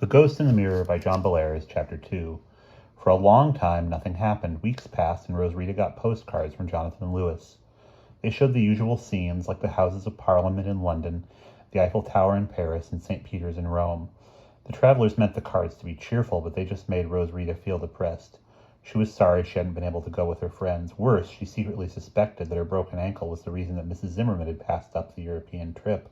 The Ghost in the Mirror by John Bellairs, Chapter 2. For a long time, nothing happened. Weeks passed, and Rosarita got postcards from Jonathan and Lewis. They showed the usual scenes, like the Houses of Parliament in London, the Eiffel Tower in Paris, and St. Peter's in Rome. The travelers meant the cards to be cheerful, but they just made Rosarita feel depressed. She was sorry she hadn't been able to go with her friends. Worse, she secretly suspected that her broken ankle was the reason that Mrs. Zimmerman had passed up the European trip.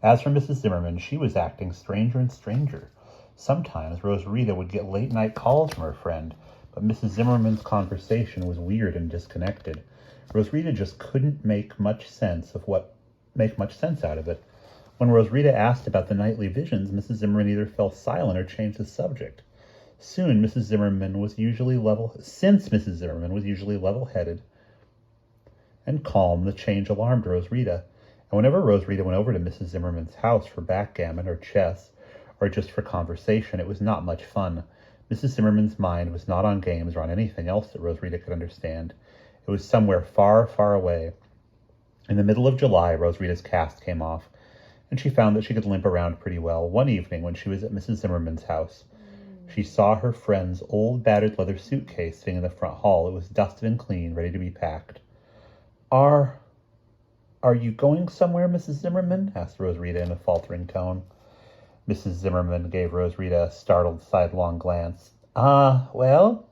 As for Mrs. Zimmerman, she was acting stranger and stranger. Sometimes Rosarita would get late-night calls from her friend, but Mrs. Zimmerman's conversation was weird and disconnected. Rosarita just couldn't make much sense out of it. When Rosarita asked about the nightly visions, Mrs. Zimmerman either fell silent or changed the subject. Since Mrs. Zimmerman was usually level-headed and calm, the change alarmed Rosarita. And whenever Rosarita went over to Mrs. Zimmerman's house for backgammon or chess, or just for conversation, it was not much fun. Mrs. Zimmerman's mind was not on games or on anything else that Rosarita could understand. It was somewhere far, far away. In the middle of July, Rosarita's cast came off, and she found that she could limp around pretty well. One evening, when she was at Mrs. Zimmerman's house, she saw her friend's old battered leather suitcase sitting in the front hall. It was dusted and clean, ready to be packed. Are you going somewhere, Mrs. Zimmerman? Asked Rosarita in a faltering tone. Mrs. Zimmerman gave Rosarita a startled, sidelong glance. Well,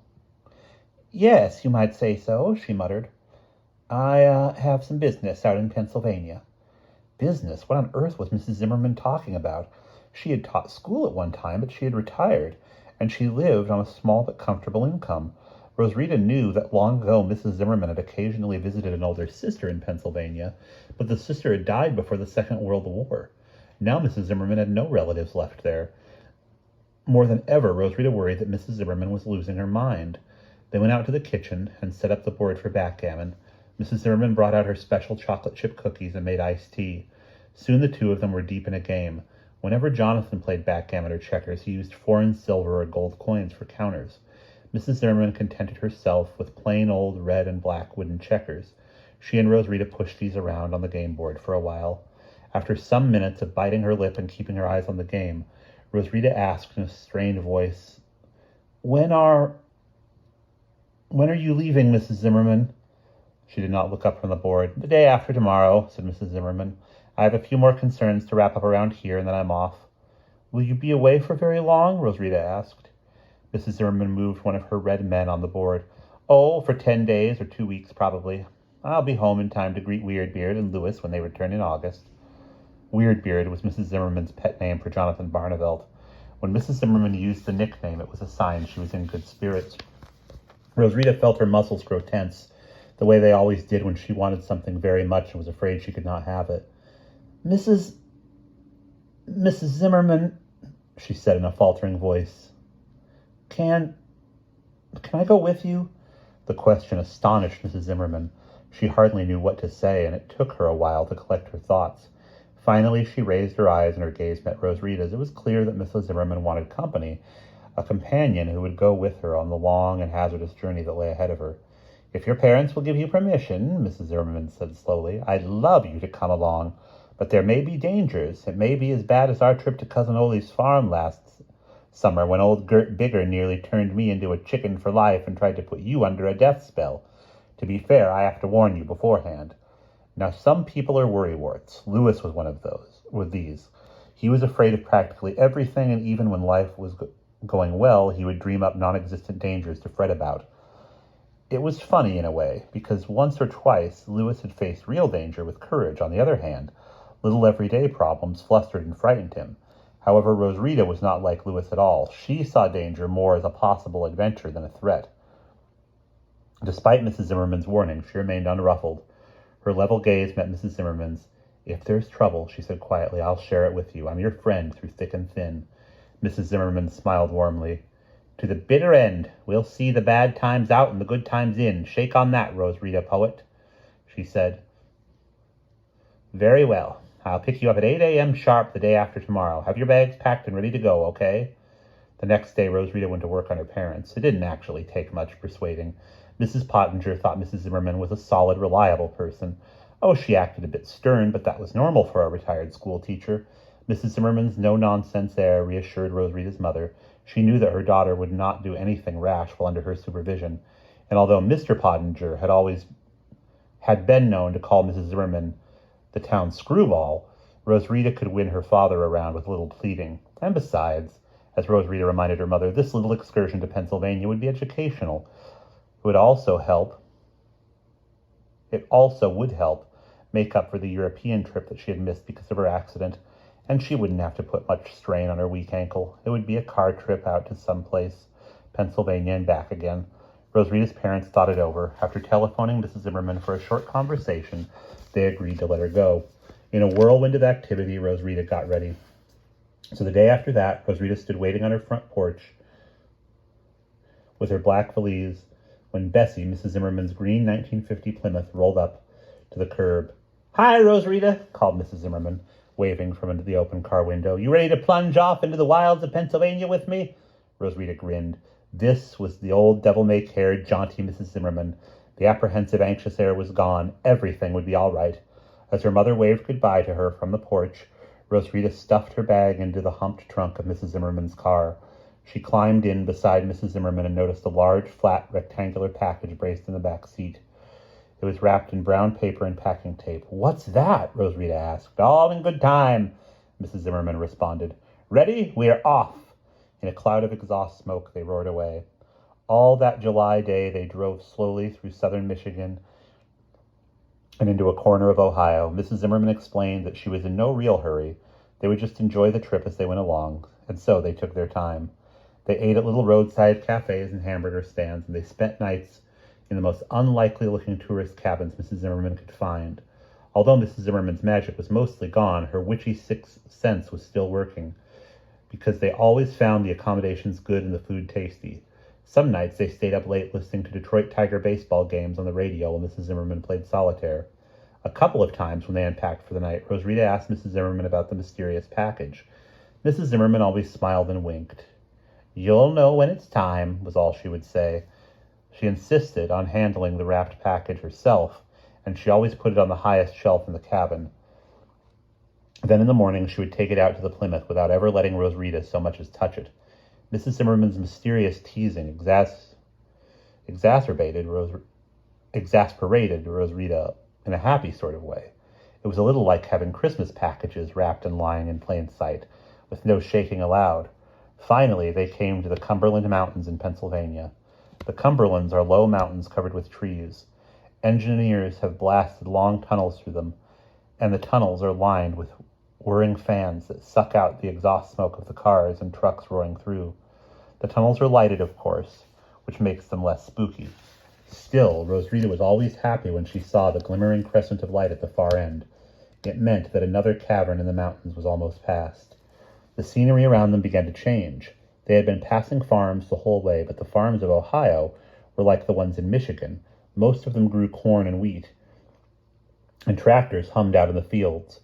yes, you might say so, she muttered. I have some business out in Pennsylvania. Business? What on earth was Mrs. Zimmerman talking about? She had taught school at one time, but she had retired, and she lived on a small but comfortable income. Rosarita knew that long ago Mrs. Zimmerman had occasionally visited an older sister in Pennsylvania, but the sister had died before the Second World War. Now Mrs. Zimmerman had no relatives left there. More than ever, Rosarita worried that Mrs. Zimmerman was losing her mind. They went out to the kitchen and set up the board for backgammon. Mrs. Zimmerman brought out her special chocolate chip cookies and made iced tea. Soon the two of them were deep in a game. Whenever Jonathan played backgammon or checkers, he used foreign silver or gold coins for counters. Mrs. Zimmerman contented herself with plain old red and black wooden checkers. She and Rosarita pushed these around on the game board for a while. After some minutes of biting her lip and keeping her eyes on the game, Rosarita asked in a strained voice, When are you leaving, Mrs. Zimmerman? She did not look up from the board. The day after tomorrow, said Mrs. Zimmerman. I have a few more concerns to wrap up around here, and then I'm off. Will you be away for very long? Rosarita asked. Mrs. Zimmerman moved one of her red men on the board. Oh, for 10 days or 2 weeks, probably. I'll be home in time to greet Weirdbeard and Lewis when they return in August. Weirdbeard was Mrs. Zimmerman's pet name for Jonathan Barneveld. When Mrs. Zimmerman used the nickname, it was a sign she was in good spirits. Rosarita felt her muscles grow tense, the way they always did when she wanted something very much and was afraid she could not have it. Mrs. Zimmerman, she said in a faltering voice. Can I go with you? The question astonished Mrs. Zimmerman. She hardly knew what to say, and it took her a while to collect her thoughts. Finally, she raised her eyes and her gaze met Rosarita's. It was clear that Mrs. Zimmerman wanted company, a companion who would go with her on the long and hazardous journey that lay ahead of her. If your parents will give you permission, Mrs. Zimmerman said slowly, I'd love you to come along, but there may be dangers. It may be as bad as our trip to Cousin Ole's farm last summer when old Gert Bigger nearly turned me into a chicken for life and tried to put you under a death spell. To be fair, I have to warn you beforehand. Now, some people are worrywarts. Lewis was one of these. He was afraid of practically everything, and even when life was going well, he would dream up non-existent dangers to fret about. It was funny in a way, because once or twice Lewis had faced real danger with courage. On the other hand, little everyday problems flustered and frightened him. However, Rosarita was not like Lewis at all. She saw danger more as a possible adventure than a threat. Despite Mrs. Zimmerman's warning, she remained unruffled. Her level gaze met Mrs. Zimmerman's. If there's trouble, she said quietly, I'll share it with you. I'm your friend through thick and thin. Mrs. Zimmerman smiled warmly. To the bitter end. We'll see the bad times out and the good times in. Shake on that, Rosarita poet, she said. Very well. I'll pick you up at 8 a.m. sharp the day after tomorrow. Have your bags packed and ready to go, okay? The next day, Rosarita went to work on her parents. It didn't actually take much persuading. Mrs. Pottinger thought Mrs. Zimmerman was a solid, reliable person. Oh, she acted a bit stern, but that was normal for a retired school teacher. Mrs. Zimmerman's no-nonsense air reassured Rosarita's mother. She knew that her daughter would not do anything rash while under her supervision, and although Mr. Pottinger had been known to call Mrs. Zimmerman the town screwball, Rosarita could win her father around with a little pleading. And besides, as Rosarita reminded her mother, this little excursion to Pennsylvania would be educational. It would also would help make up for the European trip that she had missed because of her accident, and she wouldn't have to put much strain on her weak ankle. It would be a car trip out to some place, Pennsylvania and back again. Rosarita's parents thought it over. After telephoning Mrs. Zimmerman for a short conversation, they agreed to let her go. In a whirlwind of activity, Rosarita got ready. So the day after that, Rosarita stood waiting on her front porch with her black valise when Bessie, Mrs. Zimmerman's green 1950 Plymouth, rolled up to the curb. "Hi, Rosarita," called Mrs. Zimmerman, waving from the open car window. "You ready to plunge off into the wilds of Pennsylvania with me?" Rosarita grinned. This was the old devil-may-care, jaunty Mrs. Zimmerman. The apprehensive, anxious air was gone. Everything would be all right. As her mother waved goodbye to her from the porch, Rosarita stuffed her bag into the humped trunk of Mrs. Zimmerman's car. She climbed in beside Mrs. Zimmerman and noticed a large, flat, rectangular package braced in the back seat. It was wrapped in brown paper and packing tape. "What's that?" Rosarita asked. "All in good time," Mrs. Zimmerman responded. "Ready? We are off." In a cloud of exhaust smoke, they roared away. All that July day, they drove slowly through southern Michigan and into a corner of Ohio. Mrs. Zimmerman explained that she was in no real hurry. They would just enjoy the trip as they went along, and so they took their time. They ate at little roadside cafes and hamburger stands, and they spent nights in the most unlikely-looking tourist cabins Mrs. Zimmerman could find. Although Mrs. Zimmerman's magic was mostly gone, her witchy sixth sense was still working, because they always found the accommodations good and the food tasty. Some nights they stayed up late listening to Detroit Tiger baseball games on the radio while Mrs. Zimmerman played solitaire. A couple of times when they unpacked for the night, Rosarita asked Mrs. Zimmerman about the mysterious package. Mrs. Zimmerman always smiled and winked. "You'll know when it's time," was all she would say. She insisted on handling the wrapped package herself, and she always put it on the highest shelf in the cabin. Then in the morning she would take it out to the Plymouth without ever letting Rosarita so much as touch it. Mrs. Zimmerman's mysterious teasing exasperated Rosarita in a happy sort of way. It was a little like having Christmas packages wrapped and lying in plain sight, with no shaking allowed. Finally, they came to the Cumberland Mountains in Pennsylvania. The Cumberlands are low mountains covered with trees. Engineers have blasted long tunnels through them, and the tunnels are lined with whirring fans that suck out the exhaust smoke of the cars and trucks roaring through. The tunnels are lighted, of course, which makes them less spooky. Still, Rosarita was always happy when she saw the glimmering crescent of light at the far end. It meant that another cavern in the mountains was almost past. The scenery around them began to change. They had been passing farms the whole way, but the farms of Ohio were like the ones in Michigan. Most of them grew corn and wheat, and tractors hummed out in the fields.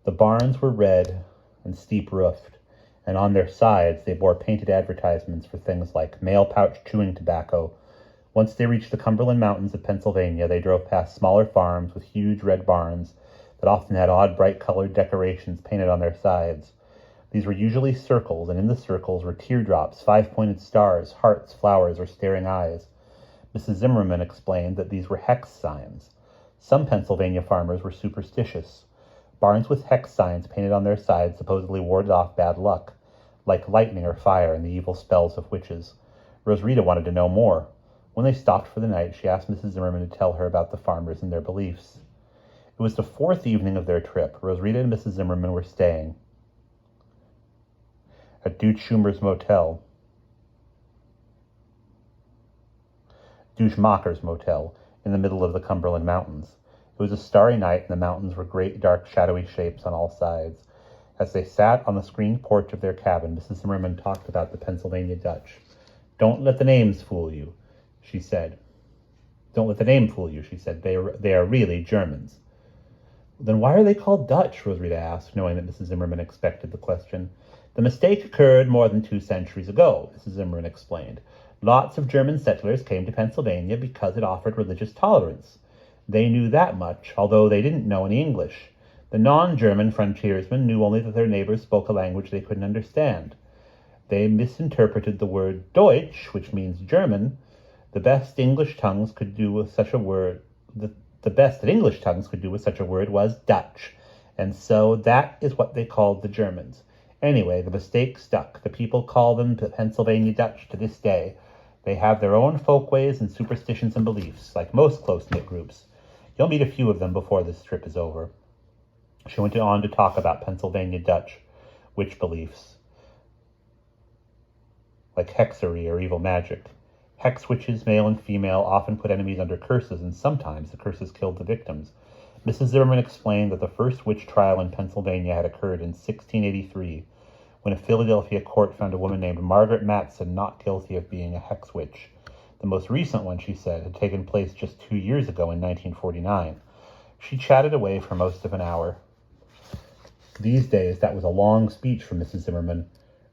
The barns were red and steep-roofed, and on their sides they bore painted advertisements for things like mail-pouch chewing tobacco. Once they reached the Cumberland Mountains of Pennsylvania, they drove past smaller farms with huge red barns that often had odd, bright-colored decorations painted on their sides. These were usually circles, and in the circles were teardrops, five-pointed stars, hearts, flowers, or staring eyes. Mrs. Zimmerman explained that these were hex signs. Some Pennsylvania farmers were superstitious. Barns with hex signs painted on their sides supposedly warded off bad luck, like lightning or fire and the evil spells of witches. Rosarita wanted to know more. When they stopped for the night, she asked Mrs. Zimmerman to tell her about the farmers and their beliefs. It was the fourth evening of their trip. Rosarita and Mrs. Zimmerman were staying at Duchmacher's Motel, in the middle of the Cumberland Mountains. It was a starry night, and the mountains were great, dark, shadowy shapes on all sides. As they sat on the screened porch of their cabin, Mrs. Zimmerman talked about the Pennsylvania Dutch. "Don't let the names fool you," she said. "Don't let the name fool you," she said. They are really Germans." "Then why are they called Dutch?" Rosarita asked, knowing that Mrs. Zimmerman expected the question. "The mistake occurred more than 2 centuries ago," Mrs. Zimmerman explained. "Lots of German settlers came to Pennsylvania because it offered religious tolerance. They knew that much, although they didn't know any English. The non-German frontiersmen knew only that their neighbors spoke a language they couldn't understand. They misinterpreted the word Deutsch, which means German. The best English tongues could do with such a word. The best that English tongues could do with such a word was Dutch, and so that is what they called the Germans. Anyway, the mistake stuck. The people call them the Pennsylvania Dutch to this day. They have their own folkways and superstitions and beliefs, like most close-knit groups. You'll meet a few of them before this trip is over. She went on to talk about Pennsylvania Dutch witch beliefs, like hexery or evil magic. Hex witches, male and female, often put enemies under curses, and sometimes the curses killed the victims. Mrs. Zimmerman explained that the first witch trial in Pennsylvania had occurred in 1683, when a Philadelphia court found a woman named Margaret Matson not guilty of being a hex witch. The most recent one, she said, had taken place just 2 years ago in 1949. She chatted away for most of an hour. These days, that was a long speech from Mrs. Zimmerman.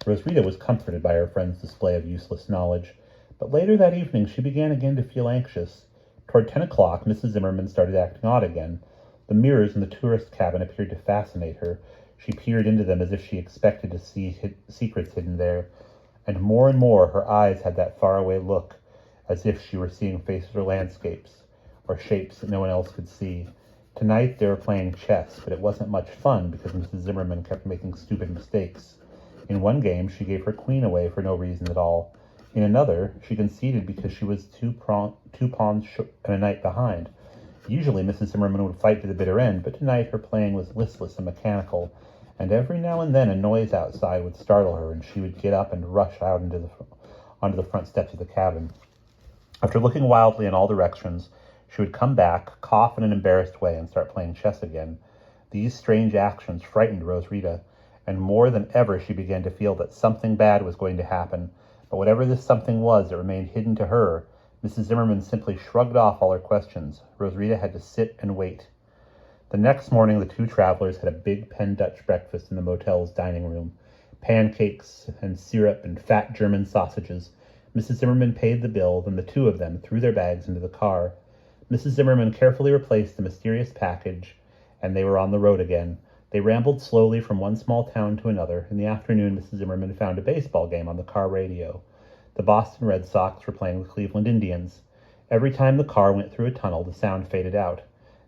Roswitha was comforted by her friend's display of useless knowledge, but later that evening she began again to feel anxious. Toward 10 o'clock, Mrs. Zimmerman started acting odd again. The mirrors in the tourist cabin appeared to fascinate her. She peered into them as if she expected to see secrets hidden there, and more her eyes had that faraway look, as if she were seeing faces or landscapes, or shapes that no one else could see. Tonight they were playing chess, but it wasn't much fun because Mrs. Zimmerman kept making stupid mistakes. In one game, she gave her queen away for no reason at all. In another, she conceded because she was two pawns and a knight behind. Usually Mrs. Zimmerman would fight to the bitter end, but tonight her playing was listless and mechanical, and every now and then a noise outside would startle her, and she would get up and rush out onto the front steps of the cabin. After looking wildly in all directions, she would come back, cough in an embarrassed way, and start playing chess again. These strange actions frightened Roswitha, and more than ever she began to feel that something bad was going to happen. But whatever this something was, it remained hidden to her. Mrs. Zimmerman simply shrugged off all her questions. Roswitha had to sit and wait. The next morning, the two travelers had a big Penn Dutch breakfast in the motel's dining room. Pancakes and syrup and fat German sausages. Mrs. Zimmerman paid the bill, then the two of them threw their bags into the car. Mrs. Zimmerman carefully replaced the mysterious package, and they were on the road again. They rambled slowly from one small town to another. In the afternoon, Mrs. Zimmerman found a baseball game on the car radio. The Boston Red Sox were playing the Cleveland Indians. Every time the car went through a tunnel, the sound faded out,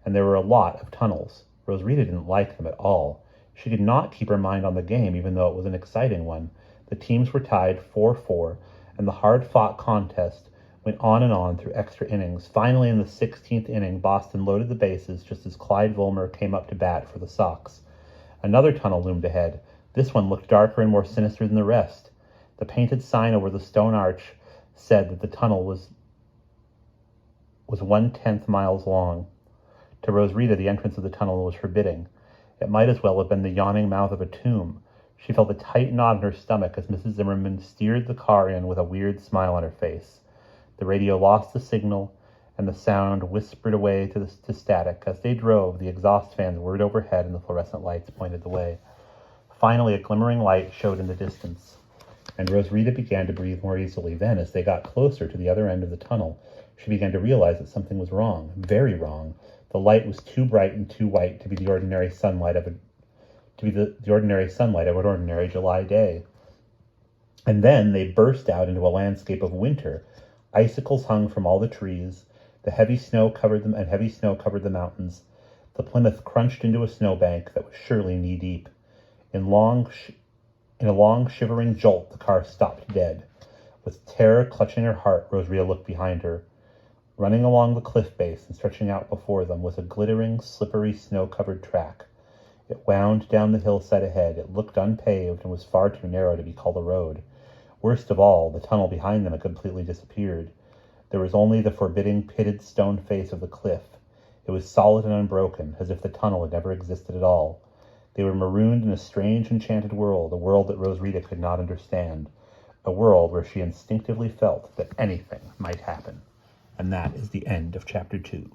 and there were a lot of tunnels. Roswitha didn't like them at all. She could not keep her mind on the game, even though it was an exciting one. The teams were tied 4-4, and the hard-fought contest went on through extra innings. Finally, in the 16th inning, Boston loaded the bases just as Clyde Vollmer came up to bat for the Sox. Another tunnel loomed ahead. This one looked darker and more sinister than the rest. The painted sign over the stone arch said that the tunnel was 1/10 miles long. To Roswitha, the entrance of the tunnel was forbidding. It might as well have been the yawning mouth of a tomb. She felt a tight knot in her stomach as Mrs. Zimmerman steered the car in with a weird smile on her face. The radio lost the signal, and the sound whispered away to static. As they drove, the exhaust fans whirred overhead and the fluorescent lights pointed the way. Finally, a glimmering light showed in the distance, and Roswitha began to breathe more easily. Then, as they got closer to the other end of the tunnel, she began to realize that something was wrong, very wrong. The light was too bright and too white to be the ordinary sunlight of an ordinary July day. And then they burst out into a landscape of winter. Icicles hung from all the trees. Heavy snow covered the mountains. The Plymouth crunched into a snowbank that was surely knee-deep. In a long, shivering jolt, the car stopped dead. With terror clutching her heart, Roswitha looked behind her. Running along the cliff base and stretching out before them was a glittering, slippery, snow-covered track. It wound down the hillside ahead. It looked unpaved and was far too narrow to be called a road. Worst of all, the tunnel behind them had completely disappeared. There was only the forbidding, pitted stone face of the cliff. It was solid and unbroken, as if the tunnel had never existed at all. They were marooned in a strange, enchanted world, a world that Roswitha could not understand, a world where she instinctively felt that anything might happen. And that is the end of Chapter 2.